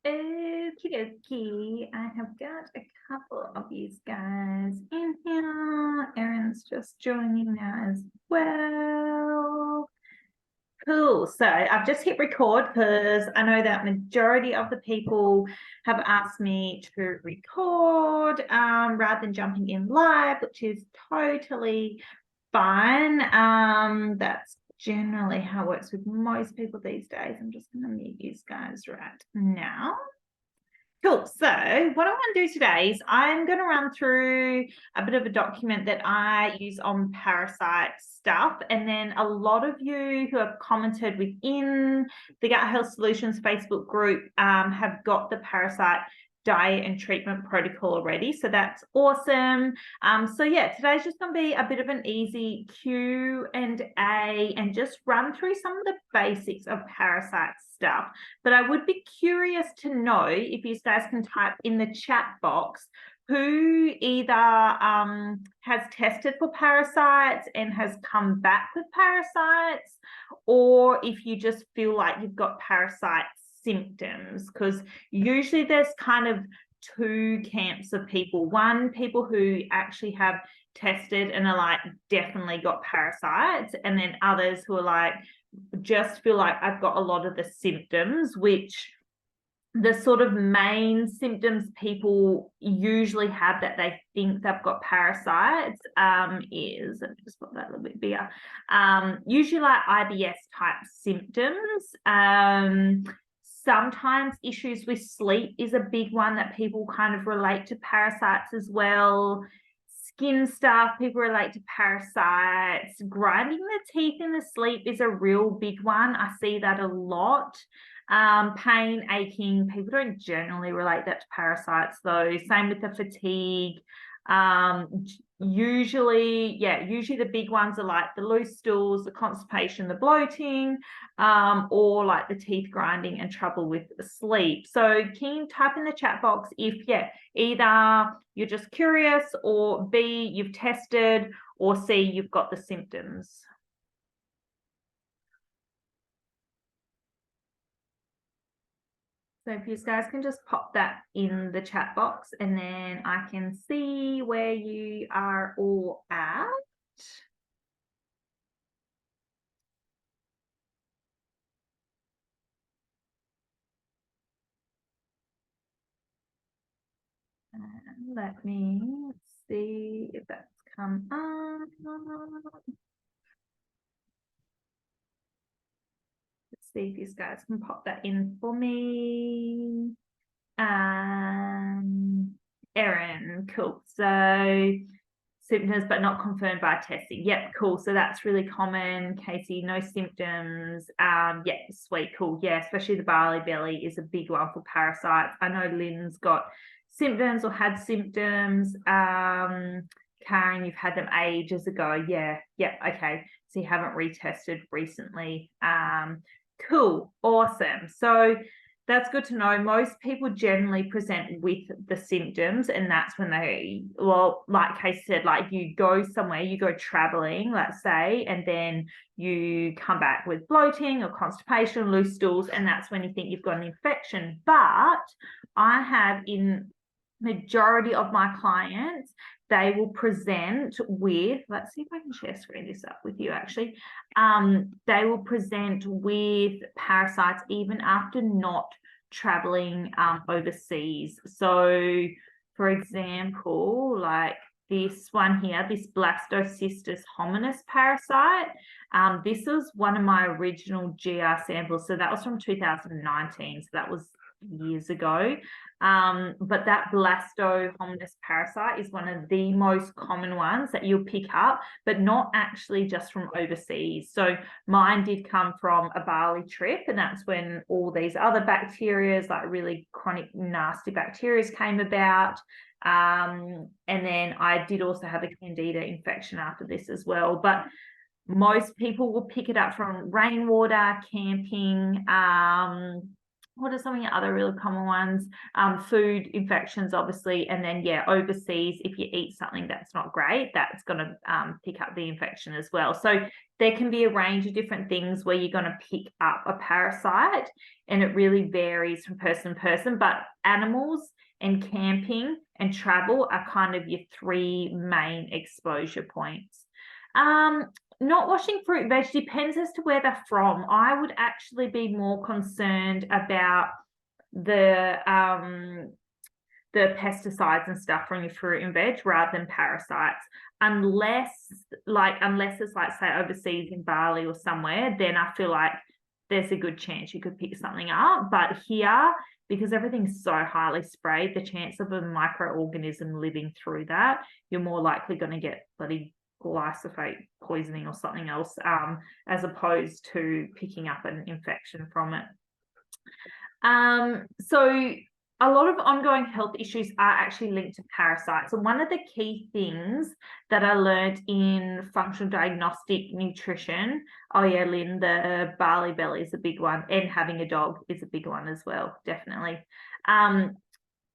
Okie dokie. I have got a couple of these guys in here. Erin's just joining now as well. Cool. So I've just hit record because I know that majority of the people have asked me to record rather than jumping in live, which is totally fine. That's generally how it works with most people these days. I'm just going to mute you guys right now. Cool. So what I want to do today is I'm going to run through a bit of a document that I use on parasite stuff. And then a lot of you who have commented within the Gut Health Solutions Facebook group have got the parasite diet and treatment protocol already. So that's awesome. So yeah, today's just going to be a bit of an easy Q&A and just run through some of the basics of parasite stuff. But I would be curious to know if you guys can type in the chat box who either has tested for parasites and has come back with parasites, or if you just feel like you've got parasite symptoms, because usually there's kind of two camps of people. One, people who actually have tested and are like, definitely got parasites, and then others who are like, just feel like I've got a lot of the symptoms, which the sort of main symptoms people usually have that they think they've got parasites is, let me just put that a little bit bigger, usually like IBS type symptoms. Sometimes issues with sleep is a big one that people kind of relate to parasites as well. Skin stuff, people relate to parasites. Grinding the teeth in the sleep is a real big one. I see that a lot. Pain, aching, people don't generally relate that to parasites though. Same with the fatigue. Usually the big ones are like the loose stools, the constipation, the bloating, or like the teeth grinding and trouble with sleep. So can you type in the chat box if either you're just curious, or B, you've tested, or C, you've got the symptoms. So if you guys can just pop that in the chat box, and then I can see where you are all at. And let me see if that's come up. Let's see if you guys can pop that in for me. Erin, cool. So symptoms but not confirmed by testing. Yep, cool. So that's really common. Casey, no symptoms. Yeah, sweet, cool. Yeah, especially the barley belly is a big one for parasites. I know Lynn's got symptoms or had symptoms. Karen, you've had them ages ago. Yeah, okay. So you haven't retested recently. Cool, awesome. So that's good to know. Most people generally present with the symptoms, and that's when they, well, like Kay said, like you go somewhere, you go traveling, let's say, and then you come back with bloating or constipation, loose stools, and that's when you think you've got an infection. But I have, in majority of my clients, they will present with, let's see if I can share screen this up with you actually. They will present with parasites even after not traveling overseas. So for example, like this one here, this Blastocystis hominis parasite, this was one of my original GR samples. So that was from 2019. So that was years ago. But that Blasto hominis parasite is one of the most common ones that you'll pick up, but not actually just from overseas. So mine did come from a Bali trip, and that's when all these other bacteria, like really chronic nasty bacteria, came about. And then I did also have a candida infection after this as well. But most people will pick it up from rainwater, camping, What are some of the other really common ones? Food infections, obviously, and then overseas, if you eat something that's not great, that's going to pick up the infection as well. So there can be a range of different things where you're going to pick up a parasite, and it really varies from person to person. But animals and camping and travel are kind of your three main exposure points. Not washing fruit and veg depends as to where they're from. I would actually be more concerned about the pesticides and stuff from your fruit and veg rather than parasites. Unless it's like, say, overseas in Bali or somewhere, then I feel like there's a good chance you could pick something up. But here, because everything's so highly sprayed, the chance of a microorganism living through that, you're more likely going to get bloody glyphosate poisoning or something else, as opposed to picking up an infection from it. So a lot of ongoing health issues are actually linked to parasites. And one of the key things that I learned in functional diagnostic nutrition, Lynn, the barley belly is a big one, and having a dog is a big one as well, definitely.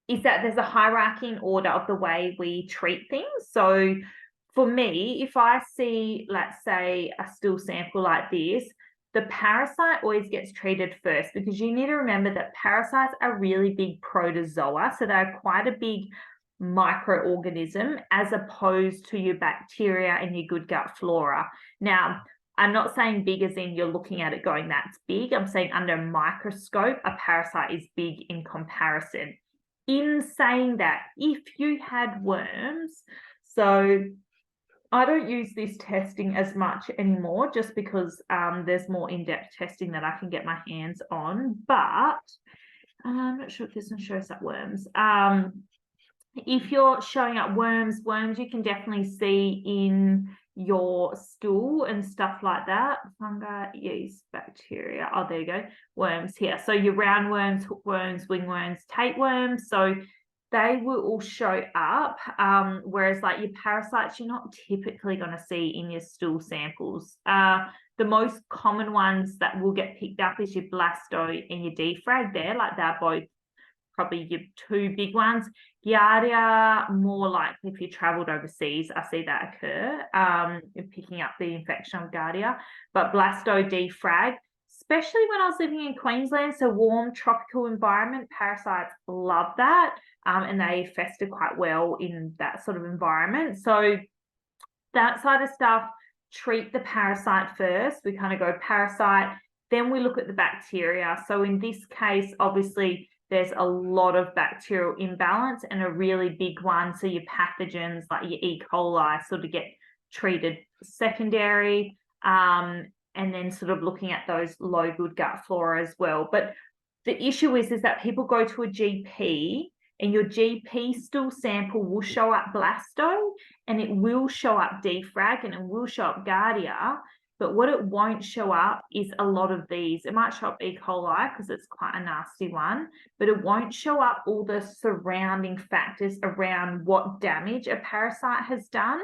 Is that there's a hierarchy in order of the way we treat things. So for me, if I see, let's say, a stool sample like this, the parasite always gets treated first, because you need to remember that parasites are really big protozoa. So they're quite a big microorganism as opposed to your bacteria and your good gut flora. Now, I'm not saying big as in you're looking at it going, that's big. I'm saying under a microscope, a parasite is big in comparison. In saying that, if you had worms, so I don't use this testing as much anymore, just because there's more in-depth testing that I can get my hands on, but I'm not sure if this one shows up worms. If you're showing up worms you can definitely see in your stool and stuff like that. Fungi, yeast, bacteria. Oh, there you go. Worms here. So your roundworms, hookworms, wingworms, tapeworms. So they will all show up, whereas like your parasites, you're not typically going to see in your stool samples. The most common ones that will get picked up is your blasto and your defrag there, like they're both probably your two big ones. Giardia, more likely if you traveled overseas, I see that occur, picking up the infection of Giardia. But blasto, defrag, especially when I was living in Queensland, so warm tropical environment, parasites love that, and they fester quite well in that sort of environment. So that side of stuff, treat the parasite first. We kind of go parasite, then we look at the bacteria. So in this case, obviously, there's a lot of bacterial imbalance and a really big one. So your pathogens like your E. coli sort of get treated secondary, and then sort of looking at those low good gut flora as well. But the issue is that people go to a GP, and your GP stool sample will show up blasto, and it will show up defrag, and it will show up Giardia. But what it won't show up is a lot of these. It might show up E. coli because it's quite a nasty one, but it won't show up all the surrounding factors around what damage a parasite has done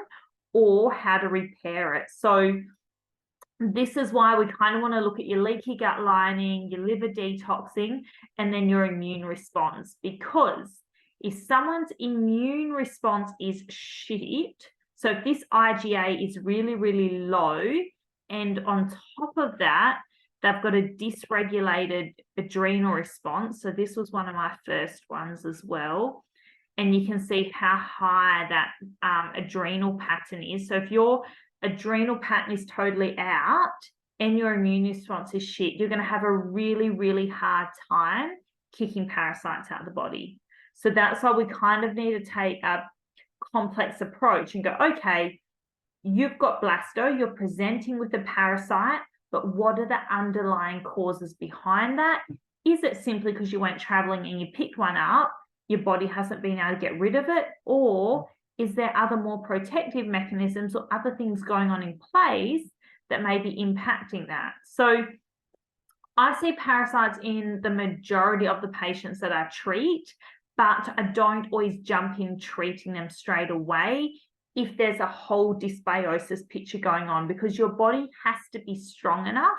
or how to repair it. So this is why we kind of want to look at your leaky gut lining, your liver detoxing, and then your immune response. Because if someone's immune response is shit, so if this IgA is really, really low, and on top of that, they've got a dysregulated adrenal response. So this was one of my first ones as well. And you can see how high that adrenal pattern is. So if your adrenal pattern is totally out and your immune response is shit, you're going to have a really, really hard time kicking parasites out of the body. So that's why we kind of need to take a complex approach and go, okay, you've got blasto, you're presenting with a parasite, but what are the underlying causes behind that? Is it simply because you went traveling and you picked one up, your body hasn't been able to get rid of it? Or is there other more protective mechanisms or other things going on in place that may be impacting that? So I see parasites in the majority of the patients that I treat, but I don't always jump in treating them straight away if there's a whole dysbiosis picture going on, because your body has to be strong enough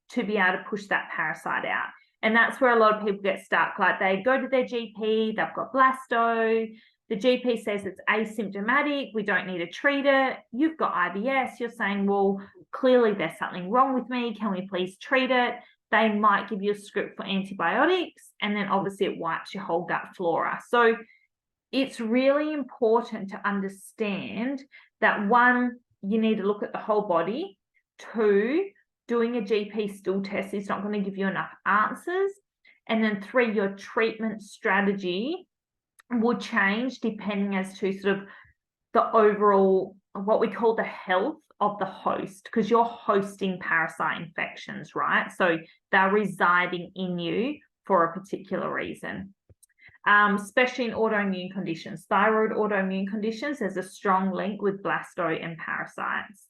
to be able to push that parasite out. And that's where a lot of people get stuck. Like they go to their GP, they've got blasto, the GP says it's asymptomatic, we don't need to treat it. You've got IBS, you're saying, well, clearly there's something wrong with me, can we please treat it? They might give you a script for antibiotics, and then obviously it wipes your whole gut flora. So it's really important to understand that, one, you need to look at the whole body. Two, doing a GP stool test is not going to give you enough answers. And then three, your treatment strategy will change depending as to sort of the overall, what we call the health of the host, because you're hosting parasite infections, right? So they're residing in you for a particular reason. Especially in autoimmune conditions, thyroid autoimmune conditions, there's a strong link with blasto and parasites.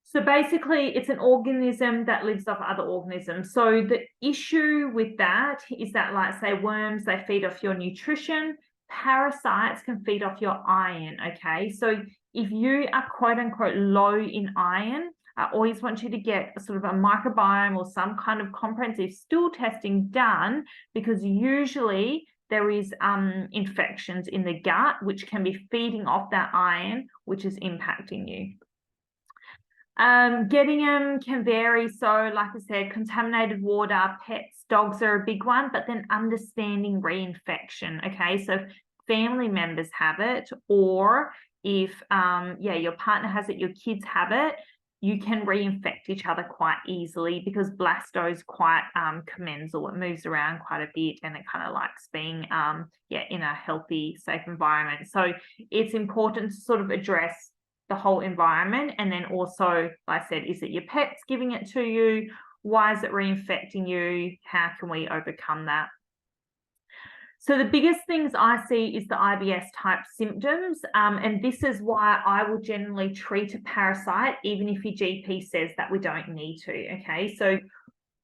So basically, it's an organism that lives off other organisms. So the issue with that is that, like, say, worms, they feed off your nutrition. Parasites can feed off your iron, okay? So if you are quote unquote low in iron, I always want you to get a sort of a microbiome or some kind of comprehensive stool testing done, because usually there is infections in the gut which can be feeding off that iron, which is impacting you. Getting them can vary. So like I said, contaminated water, pets, dogs are a big one, but then understanding reinfection. Okay, so family members have it, or if your partner has it, your kids have it, you can reinfect each other quite easily, because blasto is quite commensal. It moves around quite a bit, and it kind of likes being in a healthy, safe environment. So it's important to sort of address the whole environment. And then also, like I said, is it your pets giving it to you? Why is it reinfecting you? How can we overcome that? So the biggest things I see is the IBS type symptoms. And this is why I will generally treat a parasite, even if your GP says that we don't need to, okay? So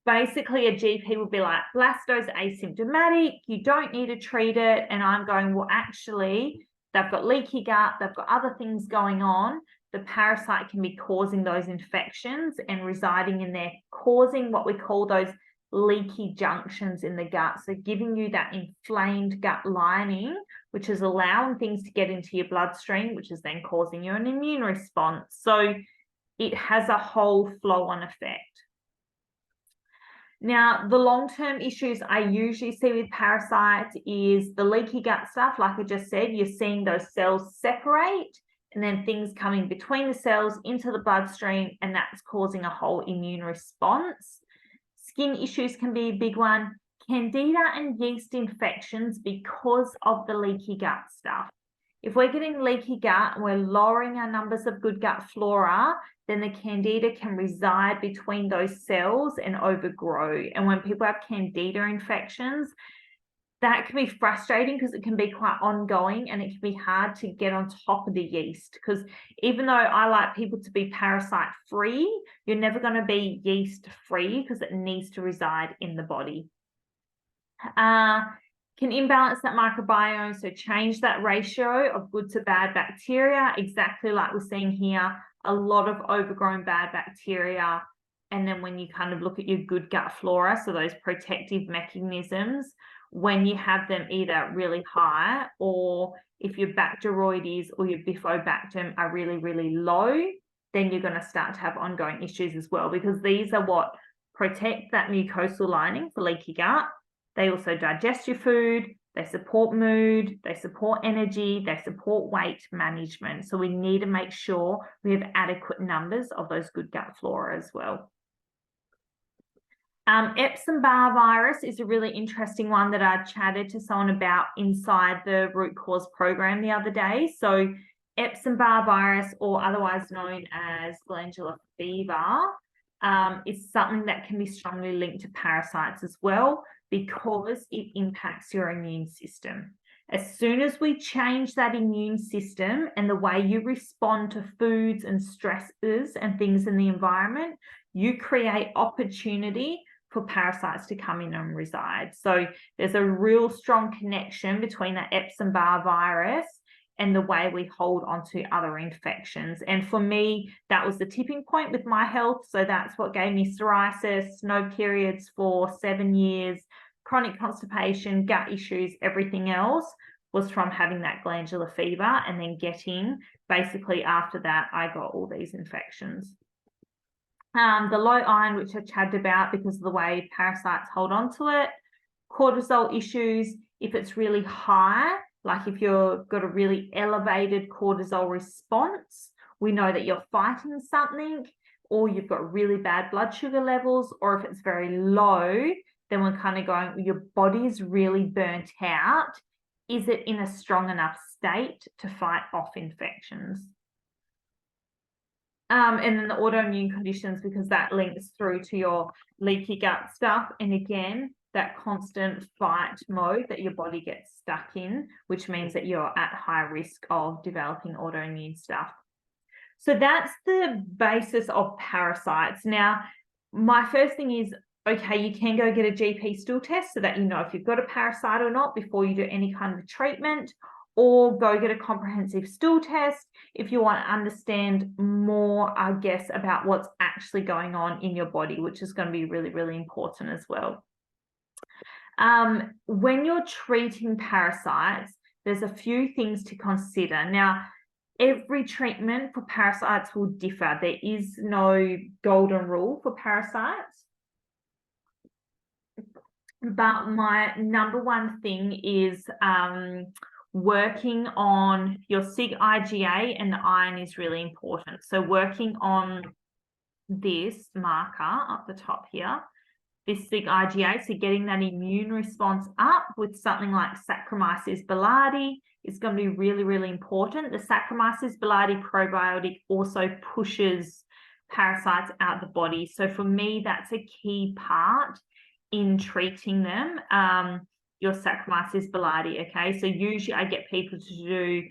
basically a GP will be like, blasto's asymptomatic, you don't need to treat it. And I'm going, well, actually, they've got leaky gut, they've got other things going on. The parasite can be causing those infections and residing in there, causing what we call those leaky junctions in the gut. So giving you that inflamed gut lining, which is allowing things to get into your bloodstream, which is then causing you an immune response. So it has a whole flow-on effect. Now, the long-term issues I usually see with parasites is the leaky gut stuff. Like I just said, you're seeing those cells separate, and then things coming between the cells into the bloodstream, and that's causing a whole immune response. Skin issues can be a big one. Candida and yeast infections because of the leaky gut stuff. If we're getting leaky gut and we're lowering our numbers of good gut flora, then the candida can reside between those cells and overgrow. And when people have candida infections, that can be frustrating because it can be quite ongoing, and it can be hard to get on top of the yeast, because even though I like people to be parasite free, you're never going to be yeast free because it needs to reside in the body. Can imbalance that microbiome, so change that ratio of good to bad bacteria, exactly like we're seeing here, a lot of overgrown bad bacteria. And then when you kind of look at your good gut flora, so those protective mechanisms, when you have them either really high, or if your Bacteroides or your Bifidobacterium are really, really low, then you're going to start to have ongoing issues as well, because these are what protect that mucosal lining for leaky gut. They also digest your food, they support mood, they support energy, they support weight management. So we need to make sure we have adequate numbers of those good gut flora as well. Epstein-Barr virus is a really interesting one that I chatted to someone about inside the root cause program the other day. So Epstein-Barr virus, or otherwise known as glandular fever, is something that can be strongly linked to parasites as well, because it impacts your immune system. As soon as we change that immune system and the way you respond to foods and stresses and things in the environment, you create opportunity for parasites to come in and reside. So there's a real strong connection between that Epstein-Barr virus and the way we hold onto other infections. And for me, that was the tipping point with my health. So that's what gave me psoriasis, no periods for 7 years, chronic constipation, gut issues, everything else was from having that glandular fever, and then basically after that, I got all these infections. The low iron, which I chatted about because of the way parasites hold on to it. Cortisol issues, if it's really high, like if you've got a really elevated cortisol response, we know that you're fighting something, or you've got really bad blood sugar levels, or if it's very low, then we're kind of going, your body's really burnt out. Is it in a strong enough state to fight off infections? And then the autoimmune conditions, because that links through to your leaky gut stuff. And again, that constant fight mode that your body gets stuck in, which means that you're at high risk of developing autoimmune stuff. So that's the basis of parasites. Now, my first thing is, okay, you can go get a GP stool test so that you know if you've got a parasite or not before you do any kind of treatment, or go get a comprehensive stool test if you want to understand more, I guess, about what's actually going on in your body, which is going to be really, really important as well. When you're treating parasites, there's a few things to consider. Now, every treatment for parasites will differ. There is no golden rule for parasites. But my number one thing is working on your SIG IgA, and the iron is really important. So working on this marker up the top here, this SIG IgA, so getting that immune response up with something like Saccharomyces boulardii is going to be really, really important. The Saccharomyces boulardii probiotic also pushes parasites out of the body. So for me, that's a key part in treating them, your Saccharomyces boulardii, okay? So usually I get people to do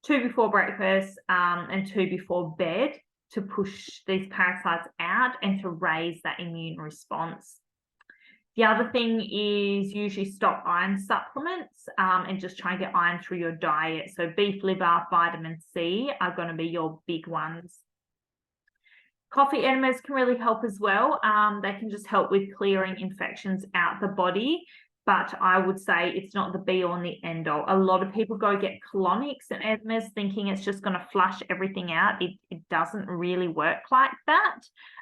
2 before breakfast and 2 before bed to push these parasites out and to raise that immune response. The other thing is usually stop iron supplements and just try and get iron through your diet. So beef liver, vitamin C are going to be your big ones. Coffee enemas can really help as well. They can just help with clearing infections out the body, but I would say it's not the be all and the end all. A lot of people go get colonics and enemas thinking it's just going to flush everything out. It doesn't really work like that,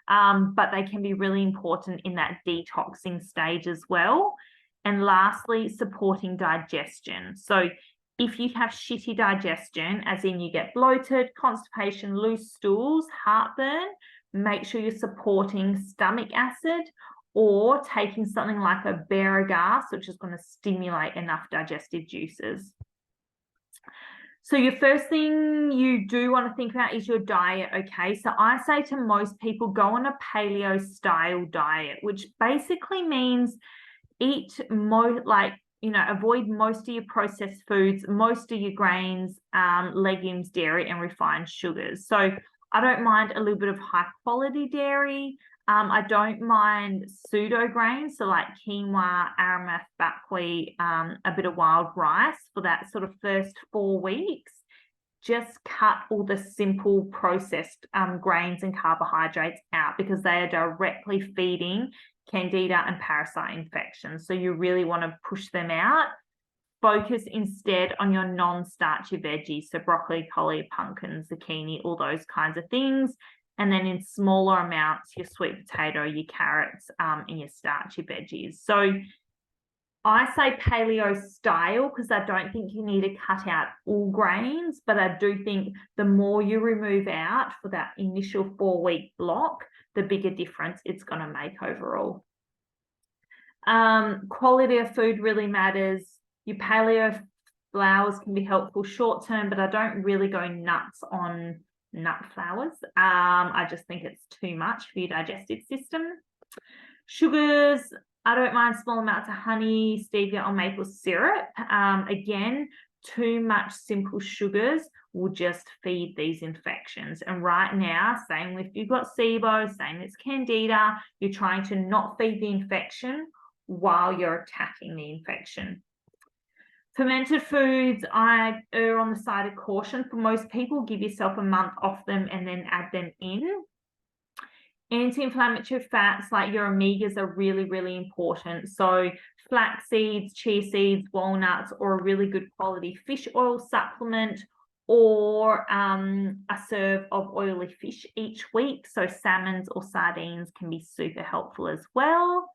but they can be really important in that detoxing stage as well. And lastly, supporting digestion. So if you have shitty digestion, as in you get bloated, constipation, loose stools, heartburn, make sure you're supporting stomach acid or taking something like a Bearagas, which is going to stimulate enough digestive juices. So your first thing you do want to think about is your diet, okay? So I say to most people, go on a paleo style diet, which basically means eat avoid most of your processed foods, most of your grains, legumes, dairy, and refined sugars. So I don't mind a little bit of high quality dairy. I don't mind pseudo grains, so like quinoa, arameth, buckwheat, a bit of wild rice for that sort of first 4 weeks. Just cut all the simple processed grains and carbohydrates out because they are directly feeding candida and parasite infections. So you really want to push them out. Focus instead on your non-starchy veggies, so broccoli, collie, pumpkin, zucchini, all those kinds of things. And then in smaller amounts, your sweet potato, your carrots, and your starchy veggies. So I say paleo style because I don't think you need to cut out all grains, but I do think the more you remove out for that initial 4-week block, the bigger difference it's going to make overall. Quality of food really matters. Your paleo flours can be helpful short term, but I don't really go nuts on nut flours. I just think it's too much for your digestive system. Sugars, I don't mind small amounts of honey, stevia, or maple syrup. Again, too much simple sugars will just feed these infections. And right now, same if you've got SIBO, same as candida, you're trying to not feed the infection while you're attacking the infection. Fermented foods, I err on the side of caution. For most people, give yourself a month off them and then add them in. Anti-inflammatory fats like your omegas are really, really important. So flax seeds, chia seeds, walnuts, or a really good quality fish oil supplement, or a serve of oily fish each week. So salmons or sardines can be super helpful as well.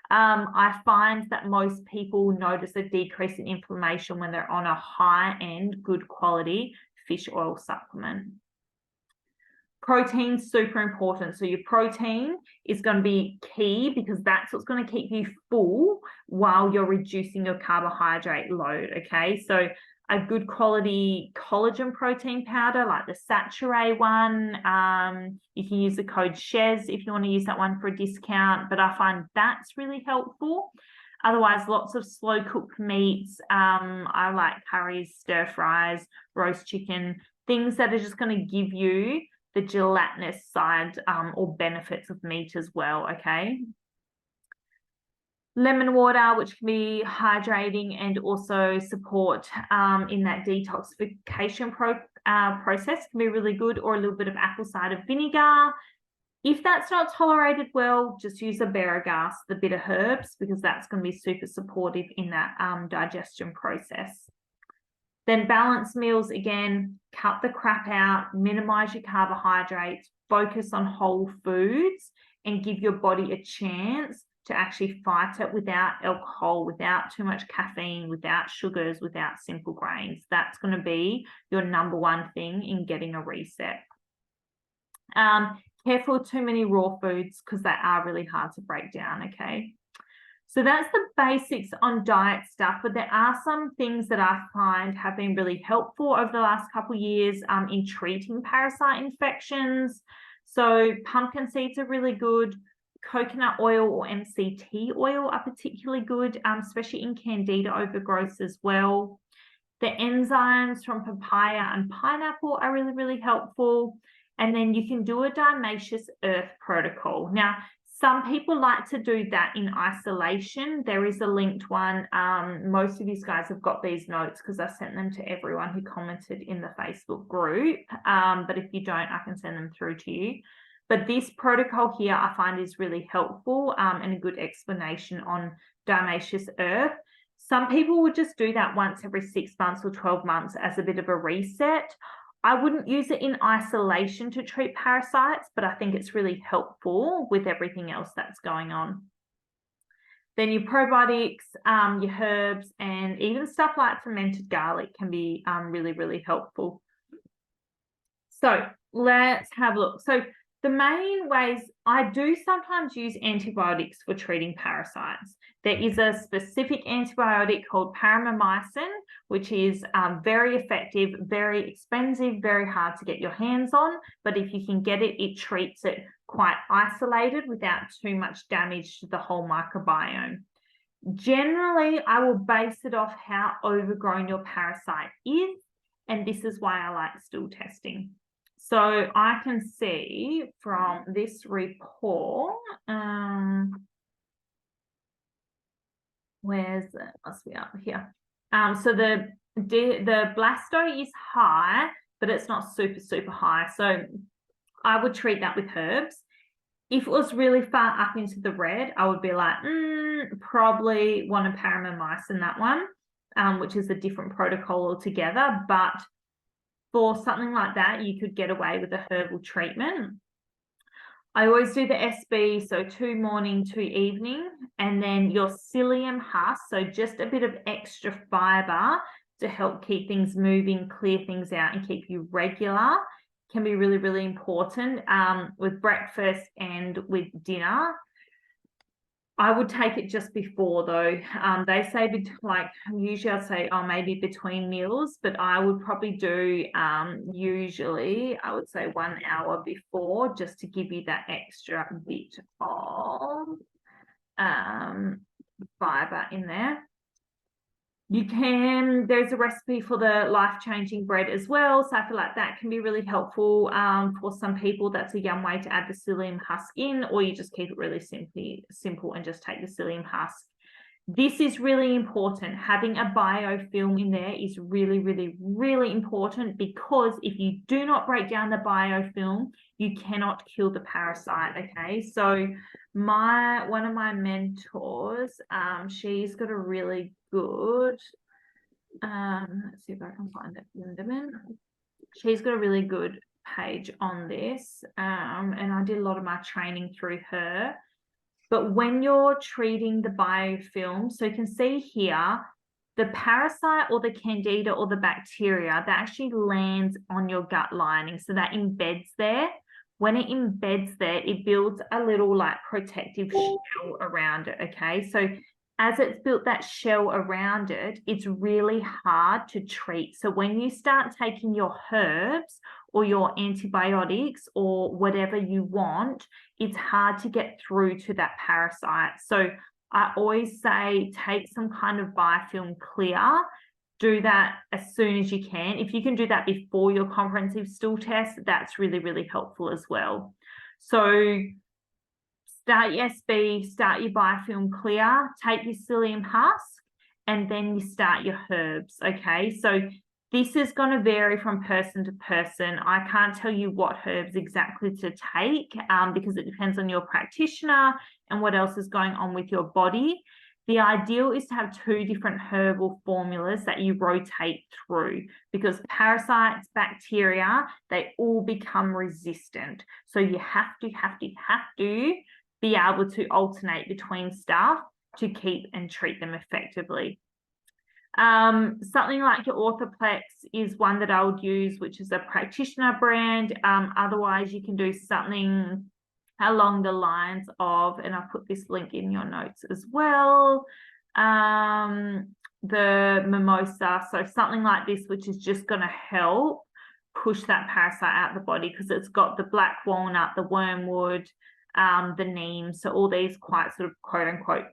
I find that most people notice a decrease in inflammation when they're on a high-end, good quality fish oil supplement. Protein's super important. So your protein is going to be key because that's what's going to keep you full while you're reducing your carbohydrate load, okay? So a good quality collagen protein powder like the Saturday one. You can use the code SHEZ if you want to use that one for a discount, but I find that's really helpful. Otherwise, lots of slow cooked meats. I like curries, stir fries, roast chicken, things that are just going to give you the gelatinous side or benefits of meat as well, okay? Lemon water, which can be hydrating and also support in that detoxification process, can be really good, or a little bit of apple cider vinegar. If that's not tolerated well, just use a Berrigas, the bitter herbs, because that's going to be super supportive in that digestion process. Then balanced meals, again, cut the crap out, minimize your carbohydrates, focus on whole foods, and give your body a chance to actually fight it without alcohol, without too much caffeine, without sugars, without simple grains. That's going to be your number one thing in getting a reset. Careful too many raw foods because they are really hard to break down, okay? So that's the basics on diet stuff, but there are some things that I find have been really helpful over the last couple of years in treating parasite infections. So pumpkin seeds are really good. Coconut oil or MCT oil are particularly good, especially in candida overgrowth as well. The enzymes from papaya and pineapple are really, really helpful. And then you can do a diatomaceous earth protocol. Now, some people like to do that in isolation. There is a linked one. Most of you guys have got these notes because I sent them to everyone who commented in the Facebook group. But if you don't, I can send them through to you. But this protocol here I find is really helpful and a good explanation on diatomaceous earth. Some people would just do that once every 6 months or 12 months as a bit of a reset. I wouldn't use it in isolation to treat parasites, but I think it's really helpful with everything else that's going on. Then your probiotics, your herbs, and even stuff like fermented garlic can be really, really helpful. So let's have a look. So the main ways, I do sometimes use antibiotics for treating parasites. There is a specific antibiotic called paramycin, which is very effective, very expensive, very hard to get your hands on. But if you can get it, it treats it quite isolated without too much damage to the whole microbiome. Generally, I will base it off how overgrown your parasite is, and this is why I like stool testing. So I can see from this report, where's it? Must be up here. So the blasto is high, but it's not super, super high. So I would treat that with herbs. If it was really far up into the red, I would be like, probably want a paramycin, that one, which is a different protocol altogether. But for something like that, you could get away with a herbal treatment. I always do the SB, so 2 morning, 2 evening, and then your psyllium husk, so just a bit of extra fiber to help keep things moving, clear things out, and keep you regular can be really, really important with breakfast and with dinner. I would take it just before though. They say usually I'd say maybe between meals, but I would probably do usually I would say 1 hour before, just to give you that extra bit of fiber in there. There's a recipe for the life-changing bread as well. So I feel like that can be really helpful for some people. That's a yum way to add the psyllium husk in, or you just keep it really simple and just take the psyllium husk. This is really important. Having a biofilm in there is really, really, really important, because if you do not break down the biofilm, you cannot kill the parasite. Okay, so one of my mentors, she's got a really good, let's see if I can find it, Lindemann. She's got a really good page on this, and I did a lot of my training through her. But when you're treating the biofilm, so you can see here, the parasite or the candida or the bacteria that actually lands on your gut lining. So that embeds there. When it embeds there, it builds a little like protective shell around it. Okay. So as it's built that shell around it, it's really hard to treat. So when you start taking your herbs or your antibiotics or whatever you want, it's hard to get through to that parasite. So I always say take some kind of biofilm clear. Do that as soon as you can. If you can do that before your comprehensive stool test, that's really, really helpful as well. So start your SB, start your biofilm clear, take your psyllium husk, and then you start your herbs. Okay, so this is going to vary from person to person. I can't tell you what herbs exactly to take because it depends on your practitioner and what else is going on with your body. The ideal is to have 2 different herbal formulas that you rotate through, because parasites, bacteria, they all become resistant. So you have to be able to alternate between stuff to keep and treat them effectively. Something like your Orthoplex is one that I would use, which is a practitioner brand. Otherwise, you can do something along the lines of, and I'll put this link in your notes as well, the mimosa. So something like this, which is just going to help push that parasite out of the body, because it's got the black walnut, the wormwood, the neem. So all these quite sort of quote unquote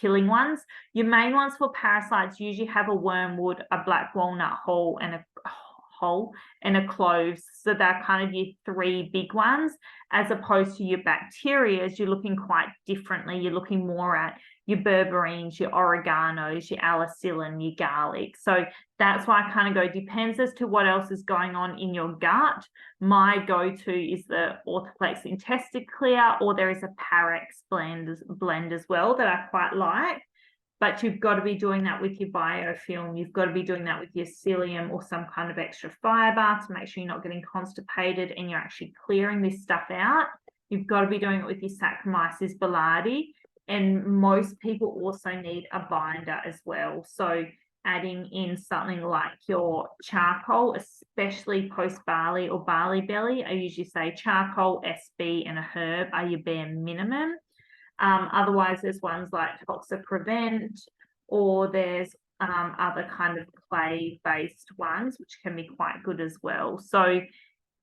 killing ones. Your main ones for parasites usually have a wormwood, a black walnut whole, and a cloves. So they're kind of your 3 big ones, as opposed to your bacterias. You're looking quite differently. You're looking more at your berberines, your oreganos, your alicillin, your garlic. So that's why I kind of go, depends as to what else is going on in your gut. My go-to is the Orthoplex IntestiClear, or there is a Parex blend as well that I quite like. But you've got to be doing that with your biofilm. You've got to be doing that with your psyllium or some kind of extra fiber to make sure you're not getting constipated and you're actually clearing this stuff out. You've got to be doing it with your Saccharomyces boulardii. And most people also need a binder as well. So adding in something like your charcoal, especially post-barley or barley belly, I usually say charcoal, SB, and a herb are your bare minimum. Otherwise, there's ones like Toxaprevent, or there's other kind of clay-based ones, which can be quite good as well. So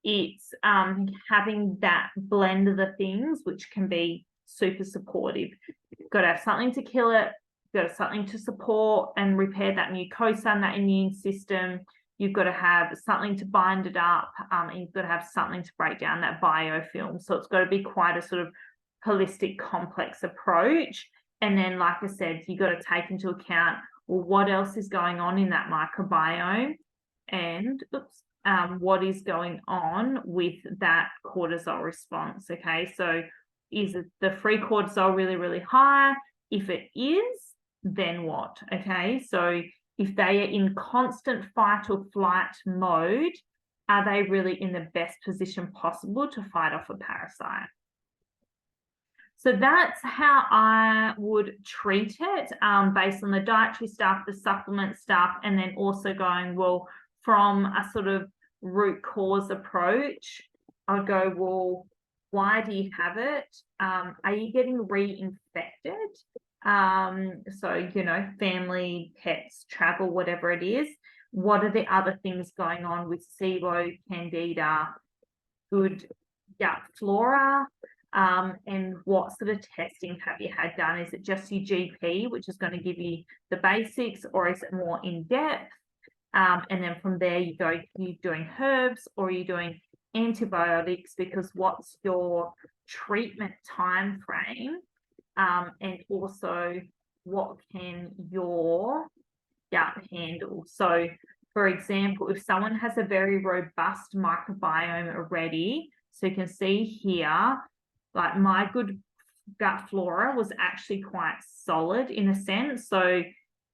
it's having that blend of the things, which can be super supportive. You've got to have something to kill it. You've got to have something to support and repair that mucosa and that immune system. You've got to have something to bind it up, and you've got to have something to break down that biofilm. So it's got to be quite a sort of holistic, complex approach. And then, like I said, you've got to take into account, well, what else is going on in that microbiome, and what is going on with that cortisol response. Okay, so is it the free cortisol really, really high? If it is, then what? Okay, so if they are in constant fight or flight mode, are they really in the best position possible to fight off a parasite? So that's how I would treat it, based on the dietary stuff, the supplement stuff, and then also going, well, from a sort of root cause approach, I'd go, well, why do you have it? Are you getting reinfected? So, you know, family, pets, travel, whatever it is. What are the other things going on with SIBO, Candida, good gut flora? And what sort of testing have you had done? Is it just your GP, which is going to give you the basics, or is it more in depth? And then from there you go, you're doing herbs or you're doing antibiotics, because what's your treatment time frame? And also what can your gut handle. So, for example, if someone has a very robust microbiome already, so you can see here, like my good gut flora was actually quite solid in a sense. So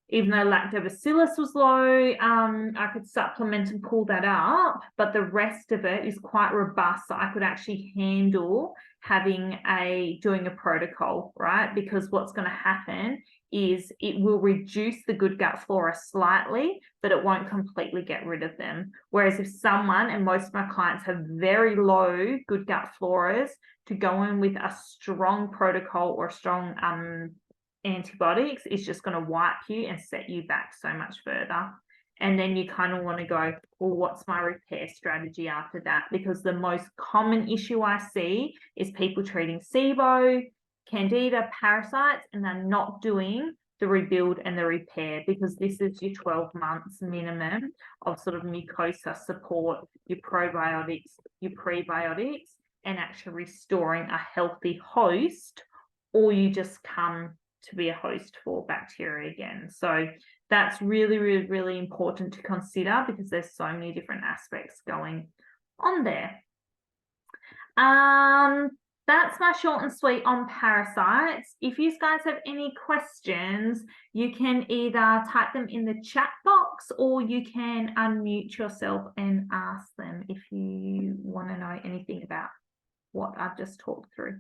even though lactobacillus was low, I could supplement and pull that up, but the rest of it is quite robust. So I could actually handle doing a protocol, right? Because what's going to happen is it will reduce the good gut flora slightly, but it won't completely get rid of them. Whereas if someone, and most of my clients have very low good gut floras, to go in with a strong protocol or strong antibiotics is just going to wipe you and set you back so much further. And then you kind of want to go, well, what's my repair strategy after that? Because the most common issue I see is people treating SIBO, candida, parasites, and they're not doing the rebuild and the repair, because this is your 12 months minimum of sort of mucosa support, your probiotics, your prebiotics, and actually restoring a healthy host, or you just come to be a host for bacteria again. So that's really, really, really important to consider, because there's so many different aspects going on there. That's my short and sweet on parasites. If you guys have any questions, you can either type them in the chat box, or you can unmute yourself and ask them if you want to know anything about what I've just talked through.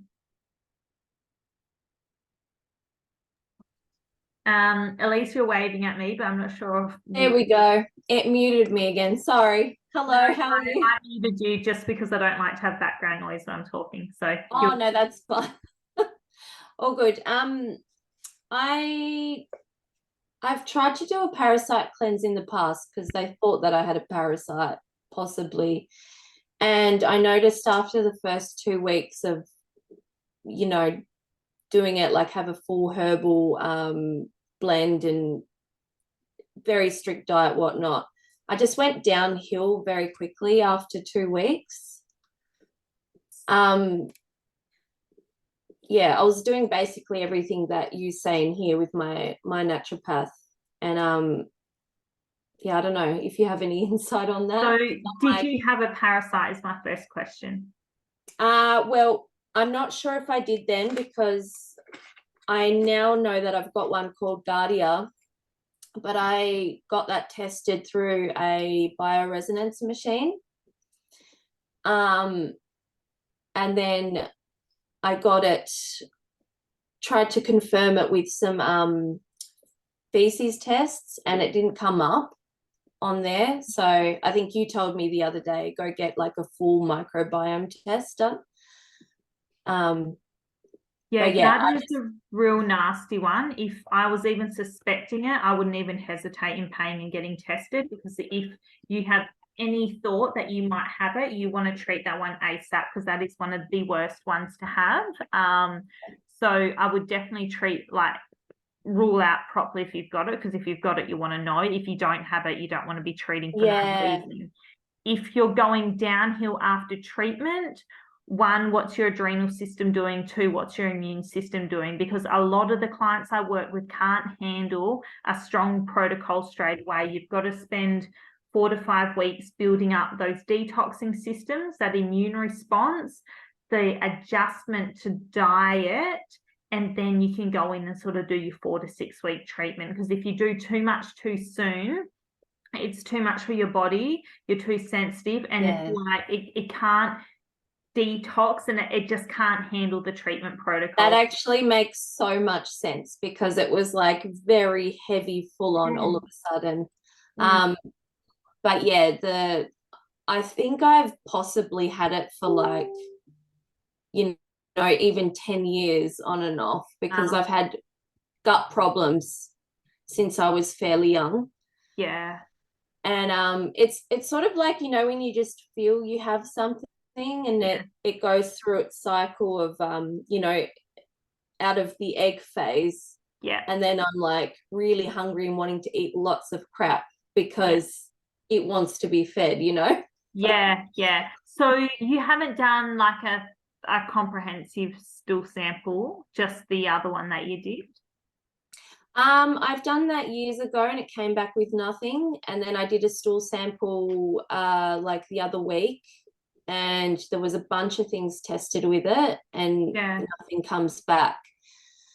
Elise, you're waving at me, but I'm not sure if There we go. It muted me again. Sorry. Hello, how are you? I muted you just because I don't like to have background noise when I'm talking. So no, that's fine. All good. I've tried to do a parasite cleanse in the past because they thought that I had a parasite, possibly. And I noticed after the first 2 weeks of, doing it, like have a full herbal blend and very strict diet, whatnot, I just went downhill very quickly after 2 weeks. Yeah, I was doing basically everything that you say in here with my naturopath. And yeah, I don't know if you have any insight on that. So did you have a parasite is my first question. Well, I'm not sure if I did then, because I now know that I've got one called Guardia, but I got that tested through a bioresonance machine. And then I tried to confirm it with some feces tests, and it didn't come up on there. So I think you told me the other day, go get like a full microbiome test done. Yeah, that is a real nasty one. If I was even suspecting it, I wouldn't even hesitate in paying and getting tested, because if you have any thought that you might have it, you want to treat that one ASAP, because that is one of the worst ones to have. So I would definitely rule out properly if you've got it, because if you've got it, you want to know. If you don't have it, you don't want to be treating for no reason. If you're going downhill after treatment, 1, what's your adrenal system doing? 2, what's your immune system doing? Because a lot of the clients I work with can't handle a strong protocol straight away. You've got to spend 4 to 5 weeks building up those detoxing systems, that immune response, the adjustment to diet, and then you can go in and sort of do your 4 to 6 week treatment. Because if you do too much too soon, it's too much for your body, you're too sensitive, and it's like it can't detox, and it just can't handle the treatment protocol. That actually makes so much sense, because it was like very heavy, full on all of a sudden. But yeah, I think I've possibly had it for like, even 10 years on and off, because I've had gut problems since I was fairly young. Yeah. And it's sort of like, when you just feel you have something, and it goes through its cycle of out of the egg phase. Yeah. And then I'm like really hungry and wanting to eat lots of crap because it wants to be fed, Yeah. So you haven't done like a comprehensive stool sample, just the other one that you did? I've done that years ago and it came back with nothing. And then I did a stool sample like the other week, and there was a bunch of things tested with it and Yeah. nothing comes back.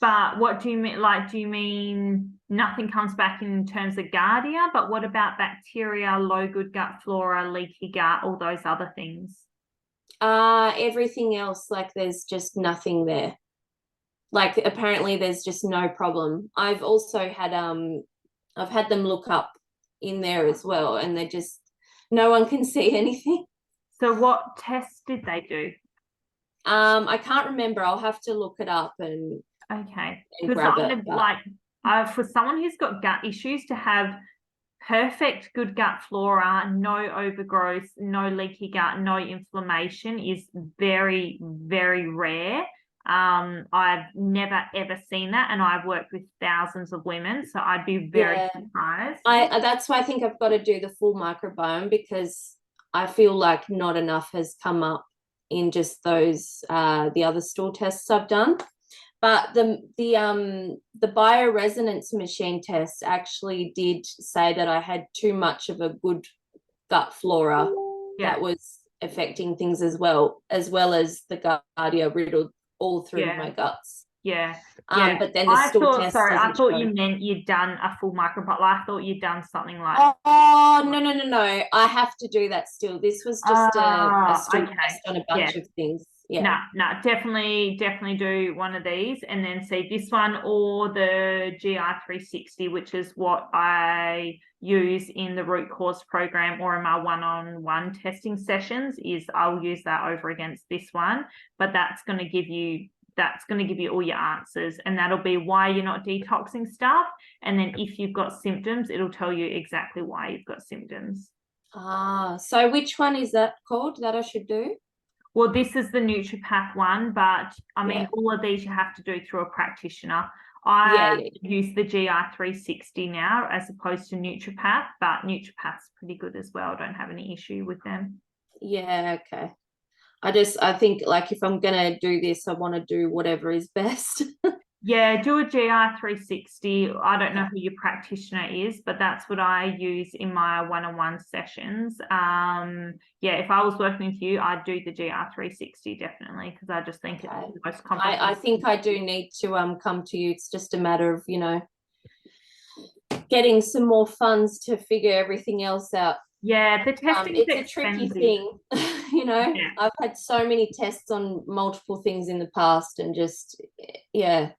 But what do you mean? Like, do you mean nothing comes back in terms of Giardia? But what about bacteria, low good gut flora, leaky gut, all those other things? Everything else, like there's just nothing there. Like apparently there's just no problem. I've had them look up in there as well, and they just no one can see anything. So what tests did they do? I can't remember. I'll have to look it up Okay, and because grab I it. would But like for someone who's got gut issues to have perfect good gut flora, no overgrowth, no leaky gut, no inflammation is very, very rare. I've never ever seen that, and I've worked with thousands of women, so I'd be very yeah, surprised. that's why I think I've got to do the full microbiome, because I feel like not enough has come up in just those the other stool tests I've done. But the bioresonance machine test actually did say that I had too much of a good gut flora Yeah, that was affecting things as well as the Giardia riddled all through yeah, my guts. yeah, yeah. But then the stool test I doesn't thought show. you meant you'd done a full microbiome. I thought you'd done something like, Oh, no. I have to do that still. This was just a stool okay, test on a yeah. bunch of things. No, Yeah. no, definitely do one of these and then see this one or the GI360, which is what I use in the root cause program or in my one-on-one testing sessions. Is I'll use that over against this one, but that's going to give you all your answers, and that'll be why you're not detoxing stuff. And then if you've got symptoms, it'll tell you exactly why you've got symptoms. So which one is that called that I should do? Well, this is the naturopath one, but I mean, Yeah. all of these you have to do through a practitioner. Yeah, I yeah. use the GI360 now as opposed to naturopath, but naturopath's pretty good as well. I don't have any issue with them. Yeah, okay. I think like if I'm gonna do this, I want to do whatever is best. Yeah, do a GI360. I don't know Yeah. who your practitioner is, but that's what I use in my one-on-one sessions. Yeah, if I was working with you, I'd do the GI360 definitely, because I just think it's Okay. the most I comprehensive. think I do need to come to you. It's just a matter of, getting some more funds to figure everything else out. Yeah, the testing's It's a tricky expensive. thing. Yeah. I've had so many tests on multiple things in the past, and just yeah.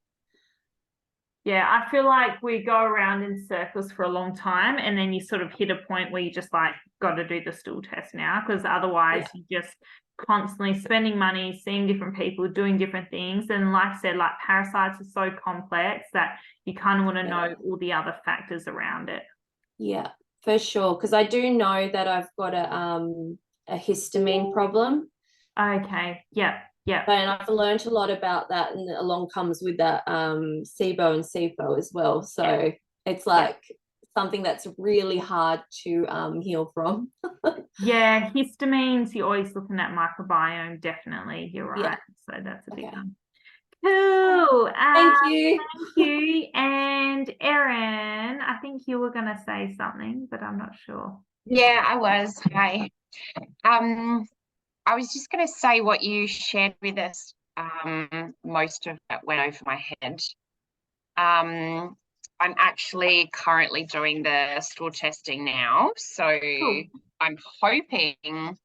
Yeah, I feel like we go around in circles for a long time, and then you sort of hit a point where you just like got to do the stool test now, because otherwise Yeah. you just constantly spending money, seeing different people, doing different things. And like I said, like parasites are so complex that you kind of want to know all the other factors around it. Yeah, for sure. Because I do know that I've got a histamine problem. Okay. Yep. Yep. And I've learned a lot about that, and along comes with that SIBO and SIFO as well. Yep. So it's Yep. like something that's really hard to heal from. Yeah, histamines, you're always looking at microbiome, definitely. You're right. Yeah. So that's a big Okay. one. Cool. Thank you. Thank you. And Erin, I think you were going to say something, but I'm not sure. Yeah, I was. Hi. I was just going to say what you shared with us. Most of that went over my head. I'm actually currently doing the stool testing now, so Cool. I'm hoping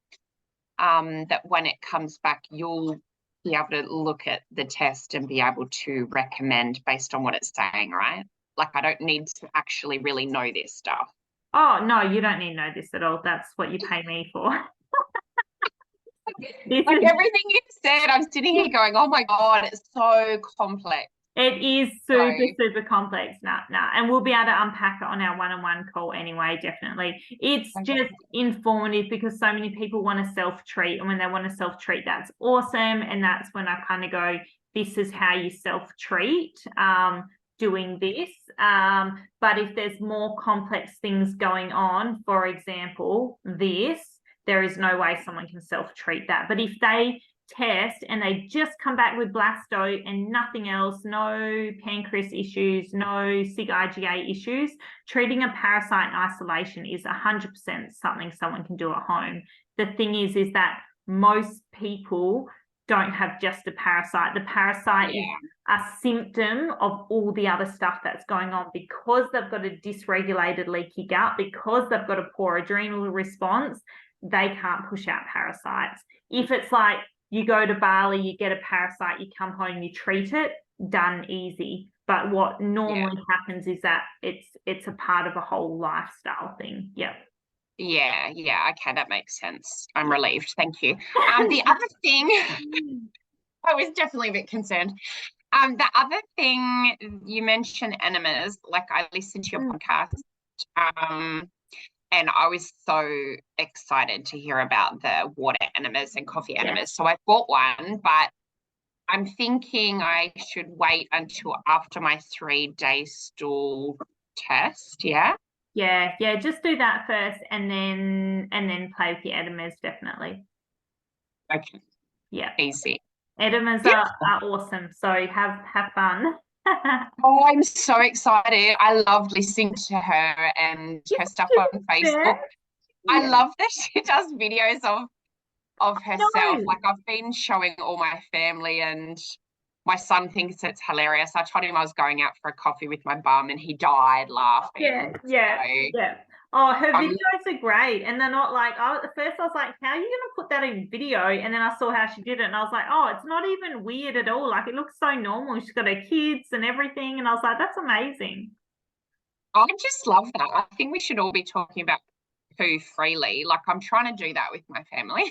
that when it comes back, you'll be able to look at the test and be able to recommend based on what it's saying, right? Like I don't need to actually really know this stuff. Oh, no, you don't need to know this at all. That's what you pay me for. Like everything you said, I'm sitting here going, oh my God, it's so complex. It is super complex. Nah. And we'll be able to unpack it on our one-on-one call anyway, definitely. It's just informative because so many people want to self-treat. And when they want to self-treat, that's awesome. And that's when I kind of go, this is how you self-treat, doing this. But if there's more complex things going on, for example, there is no way someone can self-treat that. But if they test and they just come back with blasto and nothing else, no pancreas issues, no SIG IgA issues, treating a parasite in isolation is 100% something someone can do at home. The thing is that most people don't have just a parasite. The parasite is a symptom of all the other stuff that's going on, because they've got a dysregulated leaky gut, because they've got a poor adrenal response, they can't push out parasites. If it's like you go to Bali, you get a parasite, you come home, you treat it, done, easy. But what normally happens is that it's a part of a whole lifestyle thing. Yeah. Yeah, okay, that makes sense. I'm relieved. Thank you. The other thing, I was definitely a bit concerned. The other thing, you mentioned enemas. Like, I listened to your podcast, and I was so excited to hear about the water enemas and coffee enemas. So I bought one, but I'm thinking I should wait until after my 3-day stool test. Yeah, just do that first and then play with the enemas, definitely. Okay. Yeah. Easy. Enemas are awesome. So have fun. Oh, I'm so excited. I love listening to her and her stuff on Facebook. I love that she does videos of herself. Like, I've been showing all my family, and my son thinks it's hilarious. I told him I was going out for a coffee with my bum and he died laughing. Yeah. Oh, her videos are great. And they're not like, at first I was like, how are you going to put that in video? And then I saw how she did it and I was like, oh, it's not even weird at all. Like, it looks so normal. She's got her kids and everything. And I was like, that's amazing. I just love that. I think we should all be talking about poo freely. Like, I'm trying to do that with my family.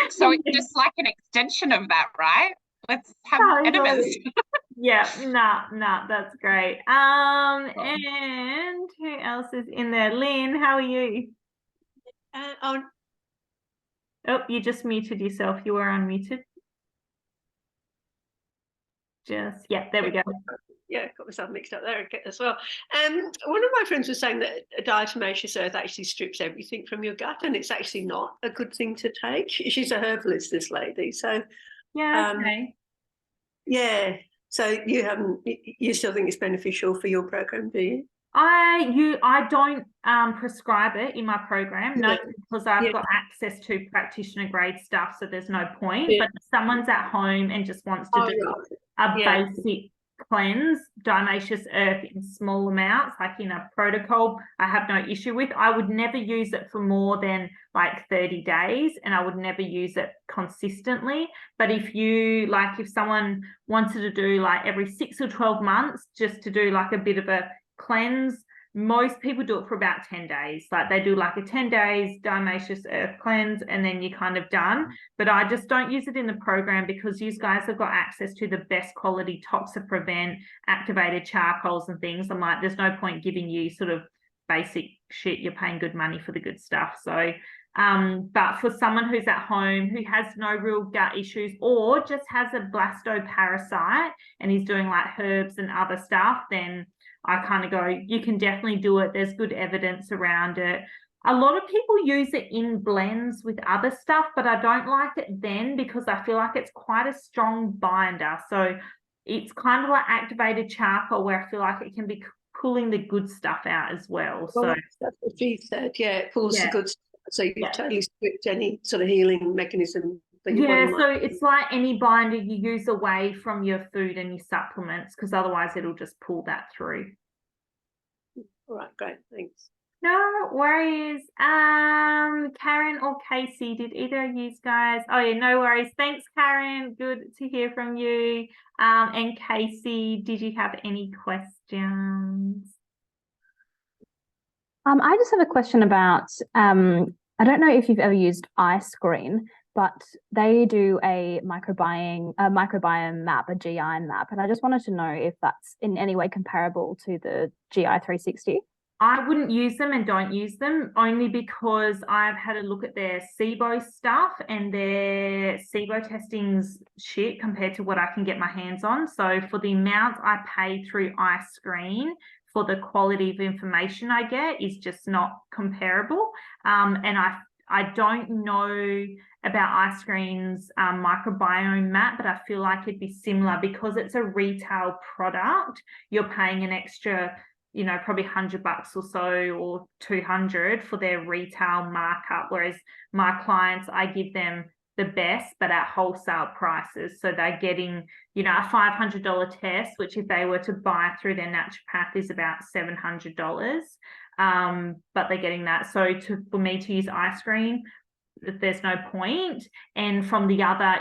So it's just like an extension of that, right? Let's have enemas. No, that's great. And who else is in there? Lynn, how are you? Oh, you just muted yourself. You were unmuted. There we go. Yeah, got myself mixed up there as well. One of my friends was saying that a diatomaceous earth actually strips everything from your gut, and it's actually not a good thing to take. She's a herbalist, this lady. So okay. Yeah. So you still think it's beneficial for your program, do you? I don't prescribe it in my program, because I've got access to practitioner grade stuff, so there's no point. But if someone's at home and just wants to do a basic cleanse, diatomaceous earth in small amounts, like in a protocol, I have no issue with. I would never use it for more than like 30 days, and I would never use it consistently. But if someone wanted to do like every 6 or 12 months just to do like a bit of a cleanse, most people do it for about 10 days. Like, they do like a 10 days diatomaceous earth cleanse and then you're kind of done. But I just don't use it in the program, because you guys have got access to the best quality Toxiprevent activated charcoals and things. I'm like, there's no point giving you sort of basic shit. You're paying good money for the good stuff. So but for someone who's at home, who has no real gut issues, or just has a blasto parasite and is doing like herbs and other stuff, then I kind of go, you can definitely do it. There's good evidence around it. A lot of people use it in blends with other stuff, but I don't like it then, because I feel like it's quite a strong binder. So it's kind of like activated charcoal, where I feel like it can be pulling the good stuff out as well. So that's what she said. Yeah, it pulls the good stuff. So you've totally stripped any sort of healing mechanism. So it's like any binder you use away from your food and your supplements, because otherwise it'll just pull that through. All right, great, thanks. No worries. Karen or Casey, did either of you guys? Oh yeah, no worries. Thanks, Karen. Good to hear from you. And Casey, did you have any questions? I just have a question about, I don't know if you've ever used iScreen, but they do a microbiome map, a GI map, and I just wanted to know if that's in any way comparable to the GI 360. I wouldn't use them and don't use them, only because I've had a look at their SIBO stuff, and their SIBO testing's shit compared to what I can get my hands on. So for the amount I pay through iScreen, for the quality of information I get, is just not comparable. And I don't know about Ice Cream's microbiome map, but I feel like it'd be similar because it's a retail product. You're paying an extra, you know, probably $100 or so, or 200 for their retail markup. Whereas my clients, I give them the best, but at wholesale prices. So they're getting, you know, a $500 test, which if they were to buy through their naturopath is about $700. But they're getting that. So for me to use Ice Cream, there's no point. And from the other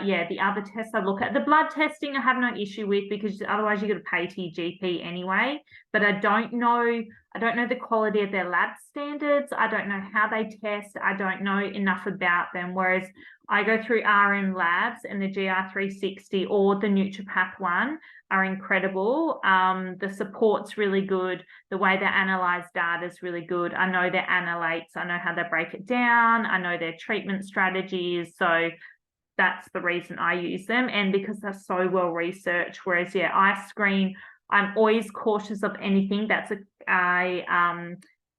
tests I look at, the blood testing I have no issue with, because otherwise you're going to pay to your GP anyway. But I don't know the quality of their lab standards. I don't know how they test. I don't know enough about them. Whereas I go through RM Labs, and the GR360 or the Nutripath one are incredible. The support's really good. The way they analyze data is really good. I know their analytes. I know how they break it down. I know their treatment strategies. So that's the reason I use them, and because they're so well researched. Whereas Ice Cream, I'm always cautious of anything that's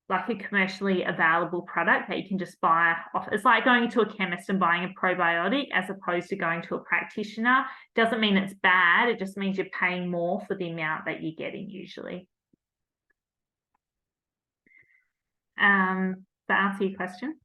like a commercially available product that you can just buy off. It's like going to a chemist and buying a probiotic as opposed to going to a practitioner. Doesn't mean it's bad. It just means you're paying more for the amount that you're getting usually. To answer your question.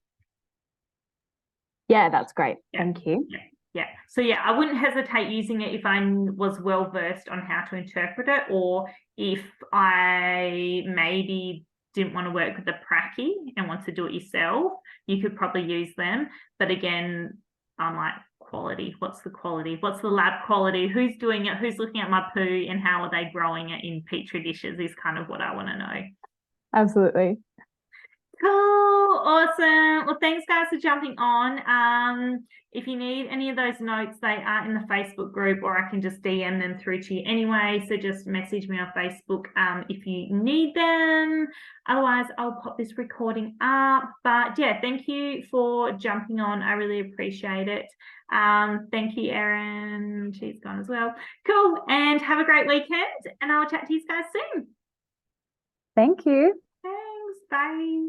Yeah, that's great. Yeah. Thank you. Yeah. So I wouldn't hesitate using it if I was well versed on how to interpret it, or if I maybe didn't want to work with the pracky and want to do it yourself, you could probably use them. But again, I'm like, quality. What's the quality? What's the lab quality? Who's doing it? Who's looking at my poo, and how are they growing it in petri dishes is kind of what I want to know. Absolutely. Cool, awesome. Well, thanks guys for jumping on. If you need any of those notes, they are in the Facebook group, or I can just DM them through to you anyway. So just message me on Facebook if you need them. Otherwise, I'll pop this recording up. But yeah, thank you for jumping on. I really appreciate it. Thank you, Erin. She's gone as well. Cool, and have a great weekend, and I'll chat to you guys soon. Thank you. Thanks, bye.